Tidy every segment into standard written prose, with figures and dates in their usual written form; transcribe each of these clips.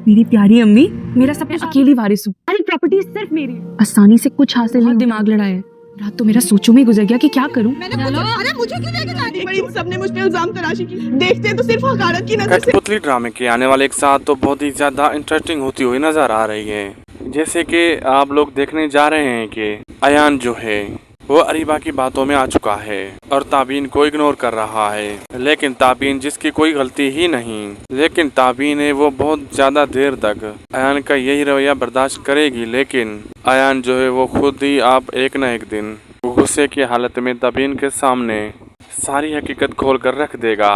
मेरी प्यारी अम्मी, मेरा सब कुछ अकेली वारिस हूँ। सारी प्रॉपर्टी सिर्फ मेरी है। आसानी से कुछ हासिल नहीं। दिमाग लड़ाया है। रात तो मेरा सोचो में गुजर गया कि क्या करूं। अरे मुझे क्यों लेके जा रही है? इन सबने मुझ पे इल्जाम तराशी की। देखते हैं तो सिर्फ हकारत की नजर से। कठपुतली ड्रामे के आने वाले एक साथ तो बहुत ही ज्यादा इंटरेस्टिंग होती हुई नजर आ रही है। जैसे कि आप लोग देखने जा रहे हैं कि अयान जो है वो अरीबा की बातों में आ चुका है और ताबीन को इग्नोर कर रहा है, लेकिन ताबीन जिसकी कोई गलती ही नहीं, लेकिन ताबीन है वो बहुत ज्यादा देर तक अयान का यही रवैया बर्दाश्त करेगी। लेकिन अयान जो है वो खुद ही आप एक न एक दिन गुस्से की हालत में ताबीन के सामने सारी हकीकत खोल कर रख देगा।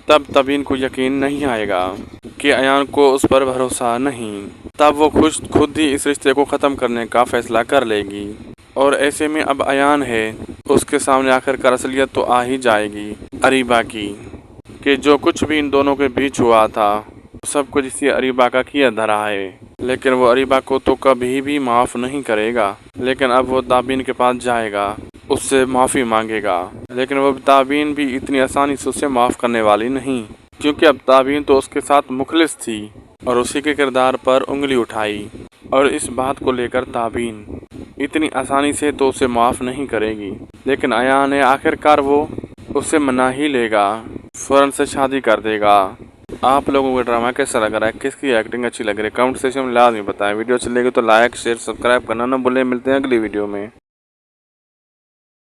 तब ताबीन को यकीन नहीं आएगा कि अयान को उस पर भरोसा नहीं। तब वो खुद ही इस रिश्ते को ख़त्म करने का फैसला कर लेगी। और ऐसे में अब अयान है उसके सामने आखिरकार असलियत तो आ ही जाएगी अरीबा की, कि जो कुछ भी इन दोनों के बीच हुआ था सब कुछ इसी अरीबा का किया धरा है। लेकिन वो अरीबा को तो कभी भी माफ़ नहीं करेगा। लेकिन अब वो ताबीन के पास जाएगा, उससे माफ़ी मांगेगा, लेकिन वो ताबीन भी इतनी आसानी से उसे माफ़ करने वाली नहीं, क्योंकि अब ताबीन तो उसके साथ मुखलिस थी और उसी के किरदार पर उंगली उठाई। और इस बात को लेकर ताबीन इतनी आसानी से तो उसे माफ़ नहीं करेगी। लेकिन अयान है आखिरकार वो उससे मना ही लेगा, फ़ौरन से शादी कर देगा। आप लोगों को ड्रामा कैसा लग रहा है, किसकी एक्टिंग अच्छी लग रही है, कमेंट सेक्शन में लाजमी बताएं। वीडियो अच्छी लगी तो लाइक शेयर सब्सक्राइब करना ना भूलें। मिलते हैं अगली वीडियो में।